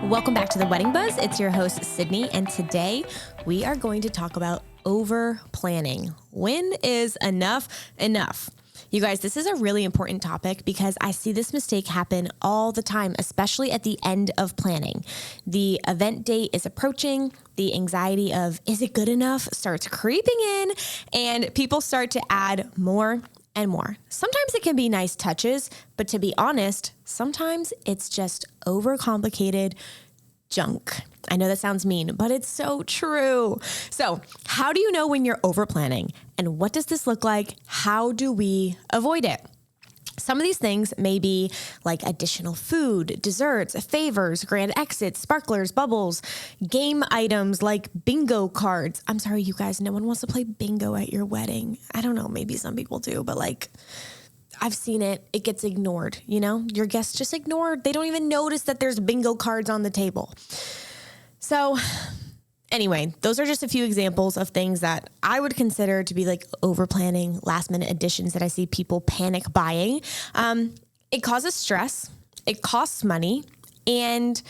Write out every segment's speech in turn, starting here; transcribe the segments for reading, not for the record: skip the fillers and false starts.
Welcome back to the Wedding Buzz. It's your host, Sydney, and today we are going to talk about over planning. When is enough enough? You guys, this is a really important topic because I see this mistake happen all the time, especially at the end of planning. The event date is approaching, the anxiety of, is it good enough, starts creeping in, and people start to add more and more. Sometimes it can be nice touches, but to be honest, sometimes it's just overcomplicated junk. I know that sounds mean, but it's so true. So how do you know when you're over planning? And what does this look like? How do we avoid it? Some of these things may be like additional food, desserts, favors, grand exits, sparklers, bubbles, game items like bingo cards. I'm sorry, you guys, no one wants to play bingo at your wedding. I don't know, maybe some people do, but like I've seen it. It gets ignored, you know? Your guests just ignored. They don't even notice that there's bingo cards on the table. So anyway, those are just a few examples of things that I would consider to be like over planning, last minute additions that I see people panic buying. It causes stress, it costs money, and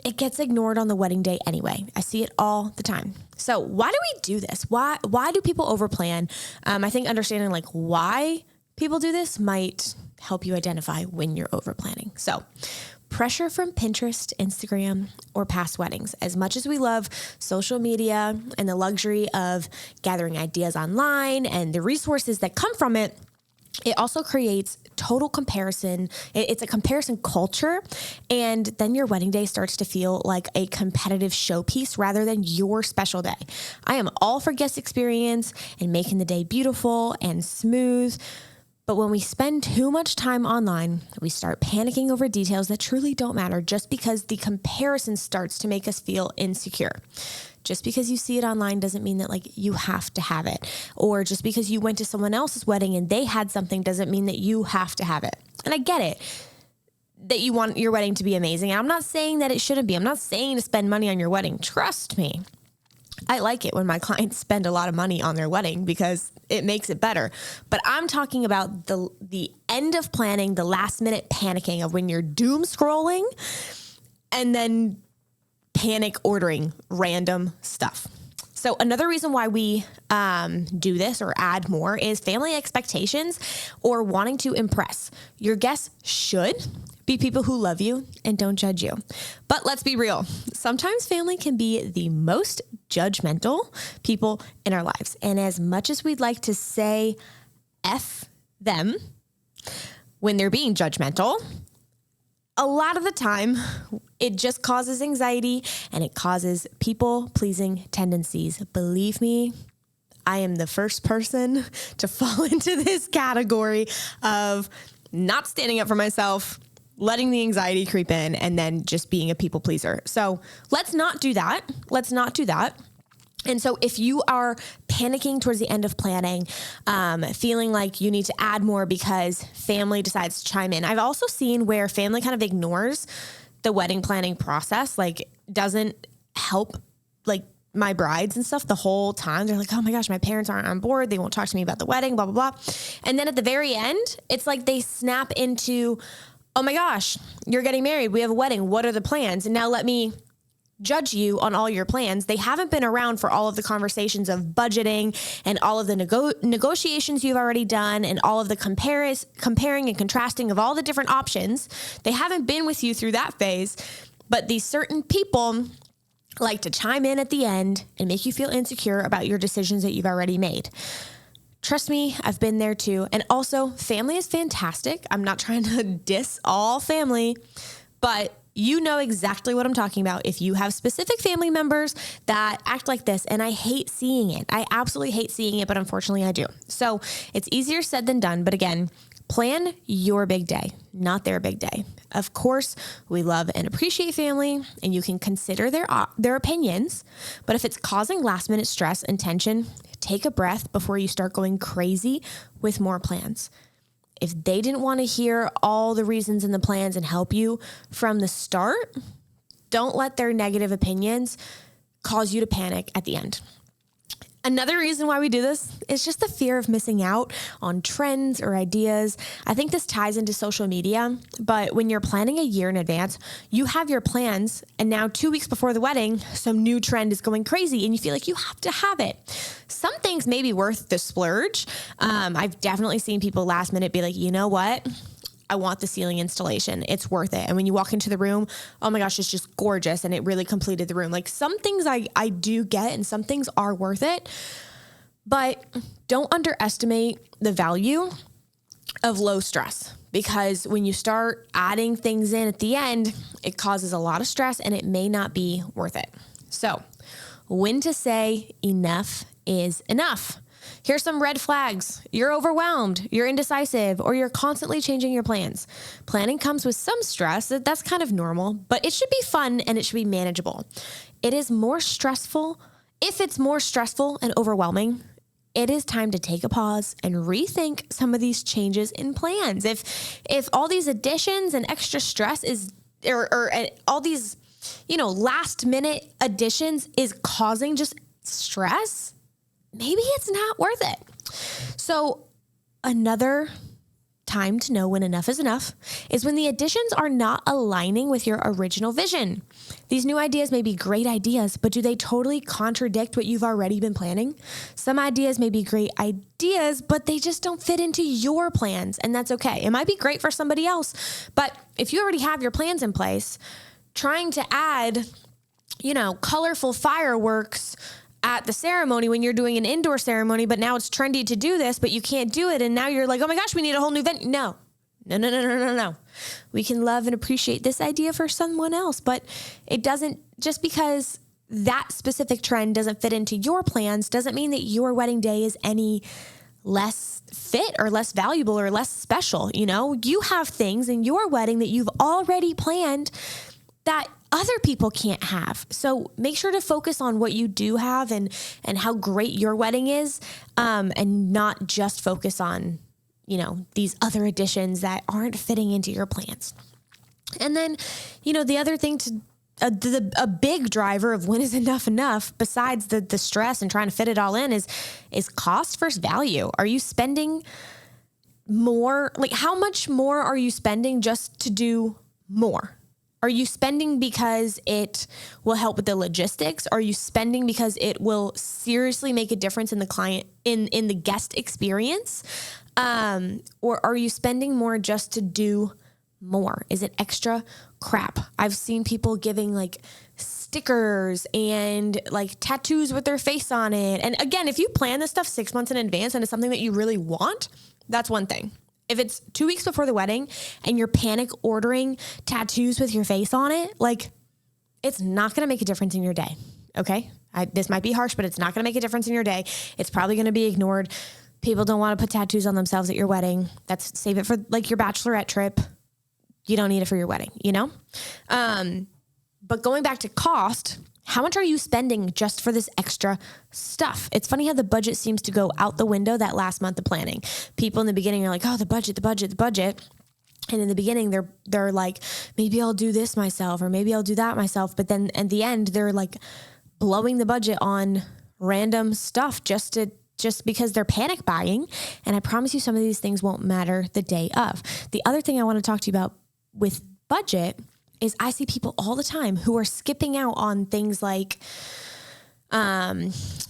it gets ignored on the wedding day anyway. I see it all the time. So why do we do this? Why do people over plan? I think understanding like why people do this might help you identify when you're over planning. So pressure from Pinterest, Instagram, or past weddings. As much as we love social media and the luxury of gathering ideas online and the resources that come from it, it also creates total comparison. It's a comparison culture. And then your wedding day starts to feel like a competitive showpiece rather than your special day. I am all for guest experience and making the day beautiful and smooth. But when we spend too much time online, we start panicking over details that truly don't matter just because the comparison starts to make us feel insecure. Just because you see it online doesn't mean that like you have to have it. Or just because you went to someone else's wedding and they had something doesn't mean that you have to have it. And I get it that you want your wedding to be amazing. And I'm not saying that it shouldn't be. I'm not saying to spend money on your wedding. Trust me. I like it when my clients spend a lot of money on their wedding because it makes it better. But I'm talking about the end of planning, the last minute panicking of when you're doom scrolling and then panic ordering random stuff. So another reason why we do this or add more is family expectations or wanting to impress. Your guests should be people who love you and don't judge you. But let's be real. Sometimes family can be the most judgmental people in our lives. And as much as we'd like to say F them when they're being judgmental, a lot of the time it just causes anxiety and it causes people-pleasing tendencies. Believe me, I am the first person to fall into this category of not standing up for myself, letting the anxiety creep in, and then just being a people pleaser. So let's not do that. Let's not do that. And so if you are panicking towards the end of planning, feeling like you need to add more because family decides to chime in. I've also seen where family kind of ignores the wedding planning process, like doesn't help like my brides and stuff the whole time. They're like, oh my gosh, my parents aren't on board. They won't talk to me about the wedding, blah, blah, blah. And then at the very end, it's like they snap into, oh my gosh, you're getting married. We have a wedding. What are the plans? And now let me judge you on all your plans. They haven't been around for all of the conversations of budgeting and all of the negotiations you've already done and all of the comparing and contrasting of all the different options. They haven't been with you through that phase, but these certain people like to chime in at the end and make you feel insecure about your decisions that you've already made. Trust me, I've been there too. And also, family is fantastic. I'm not trying to diss all family, but you know exactly what I'm talking about if you have specific family members that act like this. And I hate seeing it. I absolutely hate seeing it, but unfortunately I do. So it's easier said than done. But again, plan your big day, not their big day. Of course, we love and appreciate family, and you can consider their opinions. But if it's causing last minute stress and tension, take a breath before you start going crazy with more plans. If they didn't want to hear all the reasons and the plans and help you from the start, don't let their negative opinions cause you to panic at the end. Another reason why we do this is just the fear of missing out on trends or ideas. I think this ties into social media, but when you're planning a year in advance, you have your plans, and now 2 weeks before the wedding, some new trend is going crazy and you feel like you have to have it. Some things may be worth the splurge. I've definitely seen people last minute be like, you know what? I want the ceiling installation. It's worth it. And when you walk into the room, oh my gosh, it's just gorgeous. And it really completed the room. Like some things I do get and some things are worth it, but don't underestimate the value of low stress, because when you start adding things in at the end, it causes a lot of stress and it may not be worth it. So when to say enough is enough. Here's some red flags. You're overwhelmed, you're indecisive, or you're constantly changing your plans. Planning comes with some stress. That's kind of normal, but it should be fun and it should be manageable. It is more stressful. If it's more stressful and overwhelming, it is time to take a pause and rethink some of these changes in plans. If all these additions and extra stress is, or all these, last minute additions is causing just stress, maybe it's not worth it. So another time to know when enough is enough is when the additions are not aligning with your original vision. These new ideas may be great ideas, but do they totally contradict what you've already been planning? Some ideas may be great ideas, but they just don't fit into your plans, and that's okay. It might be great for somebody else, but if you already have your plans in place, trying to add, colorful fireworks at the ceremony when you're doing an indoor ceremony, but now it's trendy to do this, but you can't do it. And now you're like, oh my gosh, we need a whole new venue. No. We can love and appreciate this idea for someone else, but it doesn't, just because that specific trend doesn't fit into your plans doesn't mean that your wedding day is any less fit or less valuable or less special. You have things in your wedding that you've already planned that other people can't have. So make sure to focus on what you do have and how great your wedding is, and not just focus on, these other additions that aren't fitting into your plans. And then, the other thing a big driver of when is enough, besides the stress and trying to fit it all in is cost versus value. Are you spending more? Like, how much more are you spending just to do more? Are you spending because it will help with the logistics? Are you spending because it will seriously make a difference in the client, in the guest experience? Or are you spending more just to do more? Is it extra crap? I've seen people giving like stickers and like tattoos with their face on it. And again, if you plan this stuff 6 months in advance and it's something that you really want, that's one thing. If it's 2 weeks before the wedding and you're panic ordering tattoos with your face on it, like, it's not going to make a difference in your day. Okay. This might be harsh, but it's not going to make a difference in your day. It's probably going to be ignored. People don't want to put tattoos on themselves at your wedding. Save it for like your bachelorette trip. You don't need it for your wedding, But going back to cost, how much are you spending just for this extra stuff? It's funny how the budget seems to go out the window that last month of planning. People in the beginning are like, oh, the budget. And in the beginning, they're like, maybe I'll do this myself, or maybe I'll do that myself. But then at the end, they're like blowing the budget on random stuff just because they're panic buying. And I promise you, some of these things won't matter the day of. The other thing I want to talk to you about with budget is I see people all the time who are skipping out on things like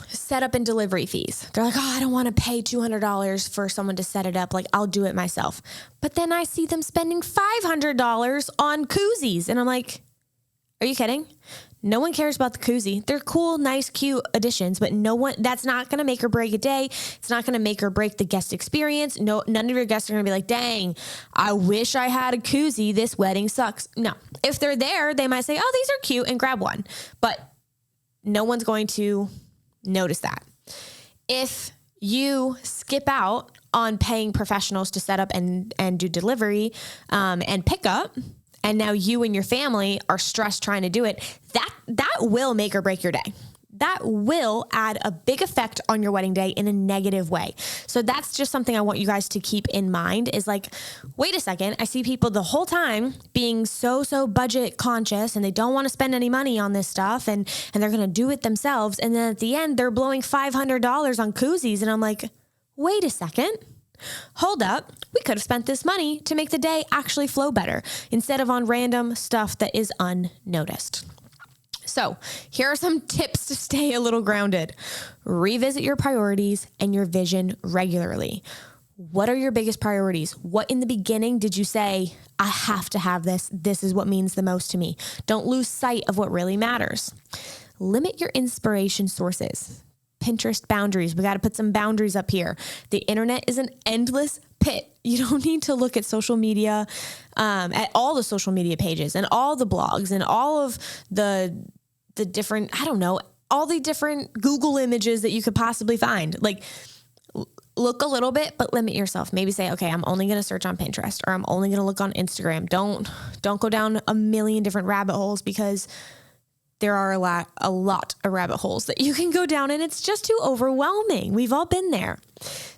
setup and delivery fees. They're like, oh, I don't want to pay $200 for someone to set it up. Like, I'll do it myself. But then I see them spending $500 on koozies. And I'm like, are you kidding? No one cares about the koozie. They're cool, nice, cute additions, but that's not going to make or break a day. It's not going to make or break the guest experience. No, none of your guests are going to be like, dang, I wish I had a koozie. This wedding sucks. No, if they're there, they might say, oh, these are cute, and grab one, but no one's going to notice that. If you skip out on paying professionals to set up and do delivery, and pickup, and now you and your family are stressed trying to do it, that will make or break your day. that will add a big effect on your wedding day in a negative way. So that's just something I want you guys to keep in mind is like, wait a second, I see people the whole time being so budget conscious and they don't want to spend any money on this stuff and they're going to do it themselves. And then at the end, they're blowing $500 on koozies. And I'm like, wait a second. Hold up. We could have spent this money to make the day actually flow better instead of on random stuff that is unnoticed. So here are some tips to stay a little grounded. Revisit your priorities and your vision regularly. What are your biggest priorities? What in the beginning did you say, I have to have this. This is what means the most to me. Don't lose sight of what really matters. Limit your inspiration sources. Pinterest boundaries. We got to put some boundaries up here. The internet is an endless pit. You don't need to look at social media, at all the social media pages and all the blogs and all of the different, all the different Google images that you could possibly find. Like, look a little bit, but limit yourself. Maybe say, okay, I'm only going to search on Pinterest or I'm only going to look on Instagram. Don't go down a million different rabbit holes because there are a lot of rabbit holes that you can go down and it's just too overwhelming. We've all been there.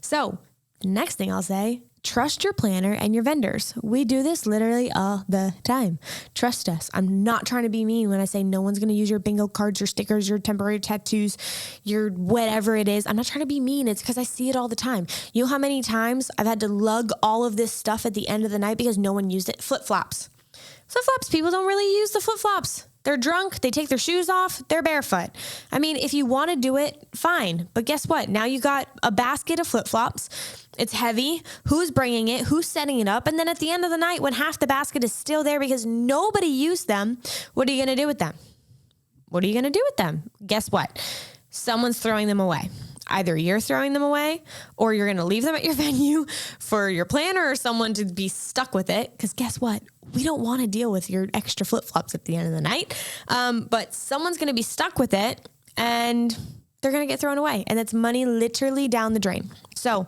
So next thing I'll say, trust your planner and your vendors. We do this literally all the time. Trust us. I'm not trying to be mean when I say no one's going to use your bingo cards, your stickers, your temporary tattoos, your whatever it is. I'm not trying to be mean. It's because I see it all the time. You know how many times I've had to lug all of this stuff at the end of the night because no one used it? Flip-flops. Flip-flops. People don't really use the flip-flops. They're drunk. They take their shoes off. They're barefoot. I mean, if you want to do it, fine. But guess what? Now you got a basket of flip-flops. It's heavy. Who's bringing it? Who's setting it up? And then at the end of the night, when half the basket is still there because nobody used them, what are you going to do with them? What are you going to do with them? Guess what? Someone's throwing them away. Either you're throwing them away or you're going to leave them at your venue for your planner or someone to be stuck with it. Because guess what? We don't want to deal with your extra flip-flops at the end of the night. But someone's going to be stuck with it and they're going to get thrown away. And that's money literally down the drain. So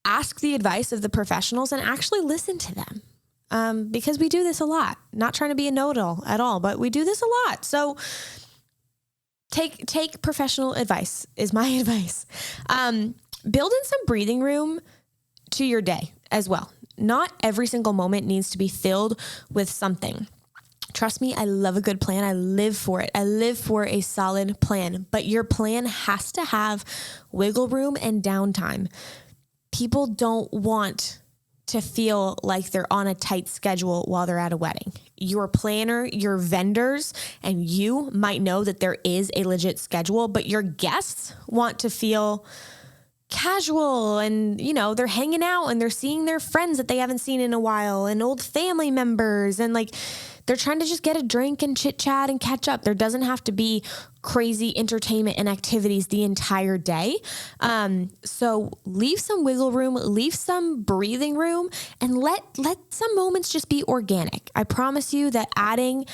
ask the advice of the professionals and actually listen to them. Because we do this a lot. Not trying to be a know-it-all at all, but we do this a lot. So take professional advice is my advice. Build in some breathing room to your day as well. Not every single moment needs to be filled with something. Trust me, I love a good plan. I live for it. I live for a solid plan, but your plan has to have wiggle room and downtime. People don't want to feel like they're on a tight schedule while they're at a wedding. Your planner, your vendors, and you might know that there is a legit schedule, but your guests want to feel casual and, they're hanging out and they're seeing their friends that they haven't seen in a while and old family members and they're trying to just get a drink and chit chat and catch up. There doesn't have to be crazy entertainment and activities the entire day. So leave some wiggle room, leave some breathing room, and let some moments just be organic. I promise you that adding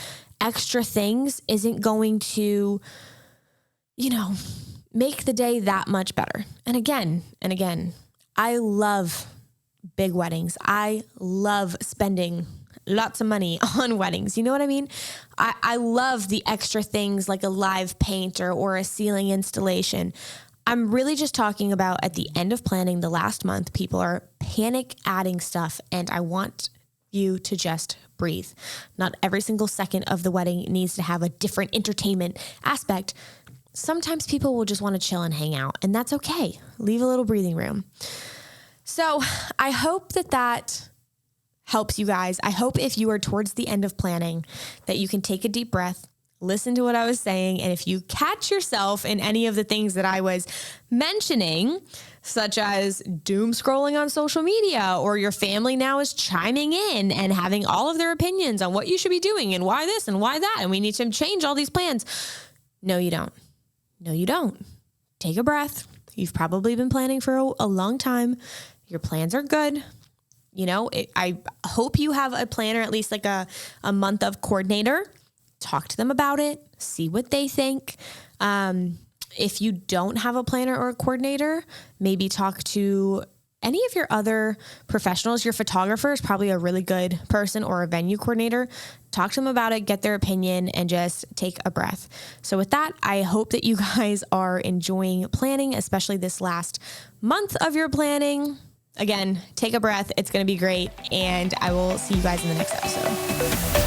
extra things isn't going to, make the day that much better. And again, I love big weddings. I love spending lots of money on weddings. You know what I mean? I love the extra things like a live painter or a ceiling installation. I'm really just talking about at the end of planning the last month, people are panic adding stuff, and I want you to just breathe. Not every single second of the wedding needs to have a different entertainment aspect. Sometimes people will just want to chill and hang out, and that's okay. Leave a little breathing room. So I hope that helps you guys. I hope if you are towards the end of planning that you can take a deep breath, listen to what I was saying, and if you catch yourself in any of the things that I was mentioning, such as doom scrolling on social media, or your family now is chiming in and having all of their opinions on what you should be doing and why this and why that, and we need to change all these plans. No, you don't. No, you don't. Take a breath. You've probably been planning for a long time. Your plans are good. I hope you have a planner, at least like a month of coordinator. Talk to them about it. See what they think. If you don't have a planner or a coordinator, maybe talk to any of your other professionals, your photographer is probably a really good person, or a venue coordinator. Talk to them about it, get their opinion, and just take a breath. So with that, I hope that you guys are enjoying planning, especially this last month of your planning. Again, take a breath. It's going to be great. And I will see you guys in the next episode.